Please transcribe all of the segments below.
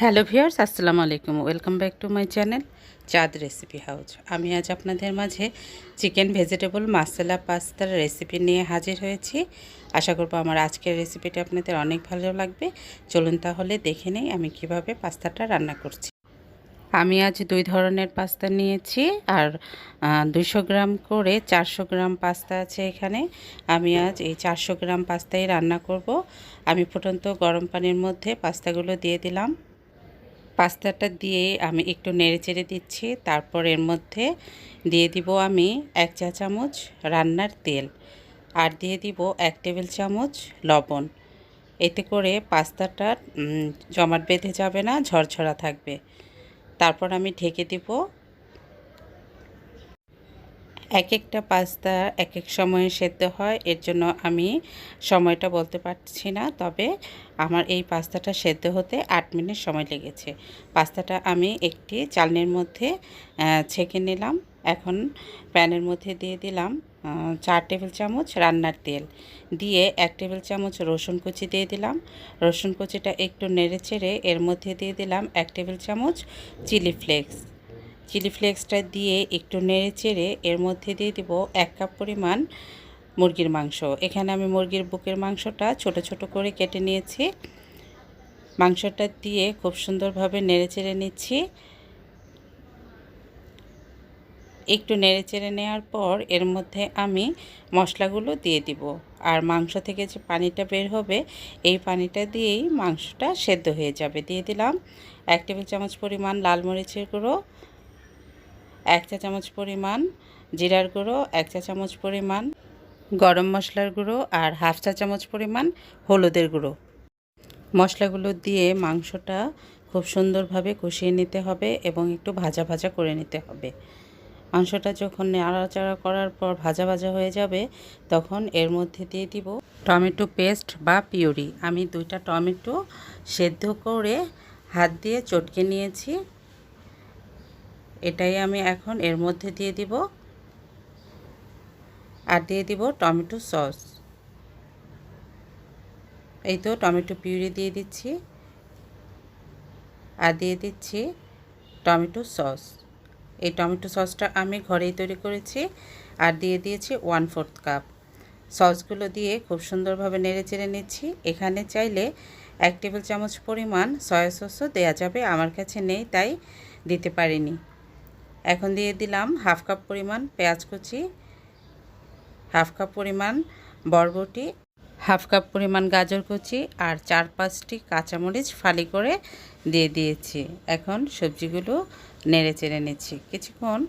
Hello viewers, আসসালামু আলাইকুম। Welcome back to my channel চাঁদ রেসিপি হাউস। আমি আজ আপনাদের মাঝে চিকেন ভেজিটেবল মাসালা পাস্তার রেসিপি নিয়ে হাজির হয়েছি। আশা করব আমার আজকের রেসিপিটা আপনাদের অনেক ভালো লাগবে। চলুন তাহলে দেখে নেই আমি কিভাবে পাস্তাটা রান্না করছি। আমি আজ 2 ধরনের পাস্তা নিয়েছি আর 200 গ্রাম করে 400 গ্রাম পাস্তা আছে এখানে। আমি আজ এই 400 গ্রাম পাস্তাই রান্না করব। আমি ফুটন্ত গরম পানির মধ্যে পাস্তাগুলো দিয়ে দিলাম। পাস্তাটা দিয়ে আমি একটু নেড়েচেড়ে দিচ্ছি। তারপর এর মধ্যে দিয়ে দিব আমি 1 চা চামচ রান্নার তেল আর দিয়ে দিব 1 টেবিল চামচ লবণ। এতে করে পাস্তাটা জমাট বেঁধে যাবে না, ঝরঝরা থাকবে। তারপর আমি ঢেকে দিব। এক একটা পাস্তা এক এক সময়ে সেদ্ধ হয়, এর জন্য আমি সময়টা বলতে পারছি না। তবে আমার এই পাস্তাটা সেদ্ধ হতে 8 মিনিট সময় লেগেছে। পাস্তাটা আমি একটি চালনির মধ্যে ছেঁকে নিলাম। এখন প্যানের মধ্যে দিয়ে দিলাম 4 টেবিল চামচ রান্নার তেল, দিয়ে 1 টেবিল চামচ রসুন কুচি দিয়ে দিলাম। রসুন কুচিটা একটু নেড়েচেড়ে এর মধ্যে দিয়ে দিলাম 1 টেবিল চামচ চিলি ফ্লেক্স। চিলি ফ্লেক্সটা দিয়ে একটু নেড়েচেড়ে এর মধ্যে দিয়ে দিব 1 কাপ পরিমাণ মুরগির মাংস। এখানে আমি মুরগির বুকের মাংসটা ছোট ছোট করে কেটে নিয়েছি। মাংসটা দিয়ে খুব সুন্দরভাবে নেড়েচেড়ে নিচ্ছি। একটু নেড়েচেড়ে নেওয়ার পর এর মধ্যে আমি মশলাগুলো দিয়ে দিব। আর মাংস থেকে যে পানিটা বের হবে এই পানিটা দিয়েই মাংসটা সেদ্ধ হয়ে যাবে। দিয়ে দিলাম 1 টেবিল চামচ পরিমাণ লাল মরিচের গুঁড়ো, 1 চা চামচ পরিমাণ জিরার গুঁড়ো, 1 চা চামচ পরিমাণ গরম মশলার গুঁড়ো আর হাফ চা চামচ পরিমাণ হলুদের গুঁড়ো। মশলাগুলো দিয়ে মাংসটা খুব সুন্দরভাবে কষিয়ে নিতে হবে এবং একটু ভাজা ভাজা করে নিতে হবে। মাংসটা যখন নাড়াচাড়া করার পর ভাজা ভাজা হয়ে যাবে তখন এর মধ্যে দিয়ে দিব টমেটো পেস্ট বা পিউরি। আমি 2টা টমেটো সেদ্ধ করে হাত দিয়ে চটকে নিয়েছি, এটাই আমি এখন এর মধ্যে দিয়ে দিব। আর দিয়ে দিব টমেটো সস। এই তো টমেটো পিউরি দিয়ে দিচ্ছি আর দিয়ে দিচ্ছি টমেটো সস। এই টমেটো সসটা আমি ঘরেই তৈরি করেছি আর দিয়ে দিয়েছি 1/4 কাপ। সসগুলো দিয়ে খুব সুন্দরভাবে নেড়েচেড়ে নিচ্ছি। এখানে চাইলে 1 টেবিল চামচ পরিমাণ সয়া সসও দেওয়া যাবে, আমার কাছে নেই তাই দিতে পারিনি। এখন দিয়ে দিলাম হাফ কাপ পরিমাণ পেঁয়াজ কুচি, হাফ কাপ পরিমাণ বরবটি, হাফ কাপ পরিমাণ গাজর কুচি আর 4-5টি কাঁচামরিচ ফালি করে দিয়ে দিয়েছি। এখন সবজিগুলো নেড়েচেড়ে নিচ্ছি। কিছুক্ষণ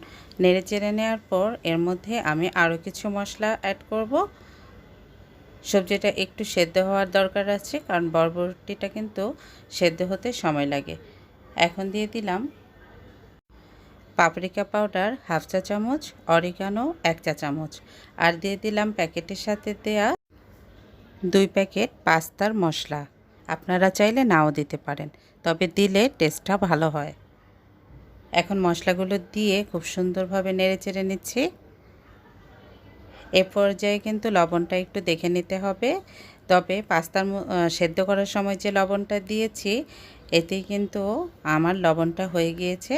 নেড়েচেড়ে নেওয়ার পর এর মধ্যে আমি আরও কিছু মশলা অ্যাড করব। সবজিটা একটু সেদ্ধ হওয়ার দরকার আছে, কারণ বরবটিটা কিন্তু সেদ্ধ হতে সময় লাগে। এখন দিয়ে দিলাম পাপরিকা পাউডার হাফ চা চামচ, অরিগানো 1 চা চামচ আর দিয়ে দিলাম প্যাকেটের সাথে দেয়া 2 প্যাকেট পাস্তার মশলা। আপনারা চাইলে নাও দিতে পারেন, তবে দিলে টেস্টটা ভালো হয়। এখন মশলাগুলো দিয়ে খুব সুন্দরভাবে নেড়েচেড়ে নিচ্ছি। এ পর্যায়ে কিন্তু লবণটা একটু দেখে নিতে হবে। তবে পাস্তার সেদ্ধ করার সময় যে লবণটা দিয়েছি এতেই কিন্তু আমার লবণটা হয়ে গিয়েছে।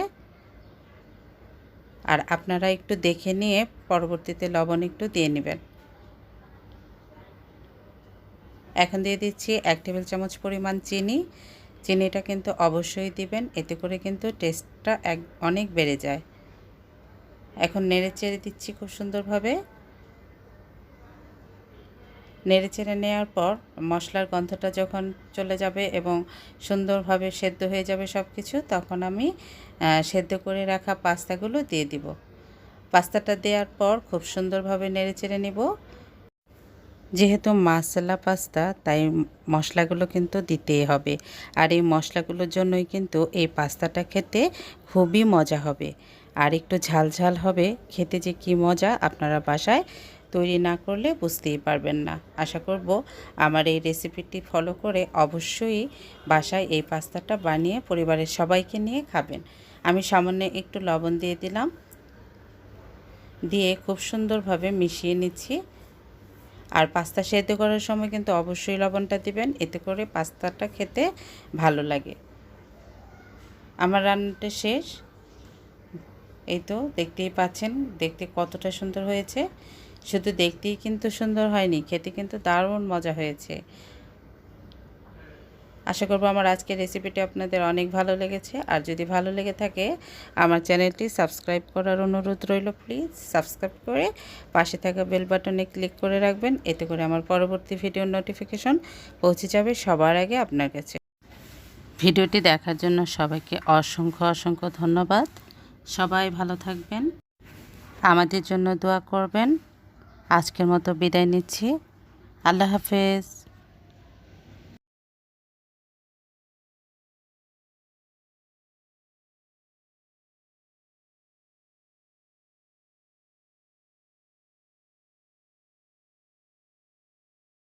আর আপনারা একটু দেখে নিয়ে পরবর্তীতে লবণ একটু দিয়ে নেবেন। এখন দিয়ে দিচ্ছি 1 টেবিল চামচ পরিমাণ চিনি। চিনিটা কিন্তু অবশ্যই দিবেন, এতে করে কিন্তু টেস্টটা অনেক বেড়ে যায়। এখন নেড়েচেড়ে দিচ্ছি খুব সুন্দরভাবে। নেড়েচেড়ে নেওয়ার পর মশলার গন্ধটা যখন চলে যাবে এবং সুন্দরভাবে সেদ্ধ হয়ে যাবে সব কিছু, তখন আমি সেদ্ধ করে রাখা পাস্তাগুলো দিয়ে দিব। পাস্তাটা দেওয়ার পর খুব সুন্দরভাবে নেড়েচেড়ে নিব। যেহেতু মাসালা পাস্তা তাই মশলাগুলো কিন্তু দিতেই হবে। আর এই মশলাগুলোর জন্যই কিন্তু এই পাস্তাটা খেতে খুবই মজা হবে। আর একটু ঝাল ঝাল হবে, খেতে যে কি মজা আপনারা বাসায় তৈরি না করলে বুঝতেই পারবেন না। আশা করব আমার এই রেসিপিটি ফলো করে অবশ্যই বাসায় এই পাস্তাটা বানিয়ে পরিবারের সবাইকে নিয়ে খাবেন। আমি সামান্য একটু লবণ দিয়ে দিলাম, দিয়ে খুব সুন্দরভাবে মিশিয়ে নিচ্ছি। আর পাস্তা সেদ্ধ করার সময় কিন্তু অবশ্যই লবণটা দিবেন, এতে করে পাস্তাটা খেতে ভালো লাগে। আমার রান্নাটা শেষ। এই তো দেখতেই পাচ্ছেন, দেখতে কতটা সুন্দর হয়েছে। শুধু দেখতেই কিন্তু সুন্দর হয়নি, খেতে কিন্তু দারুণ মজা হয়েছে। আশা করব আমার আজকের রেসিপিটি আপনাদের অনেক ভালো লেগেছে। আর যদি ভালো লেগে থাকে আমার চ্যানেলটি সাবস্ক্রাইব করার অনুরোধ রইল। প্লিজ সাবস্ক্রাইব করে পাশে থাকা বেল বাটনে ক্লিক করে রাখবেন। এতে করে আমার পরবর্তী ভিডিওর নোটিফিকেশন পৌঁছে যাবে সবার আগে আপনার কাছে। ভিডিওটি দেখার জন্য সবাইকে অসংখ্য অসংখ্য ধন্যবাদ। সবাই ভালো থাকবেন, আমাদের জন্য দোয়া করবেন। আজকের মতো বিদায় নিচ্ছি। আল্লাহ হাফেজ।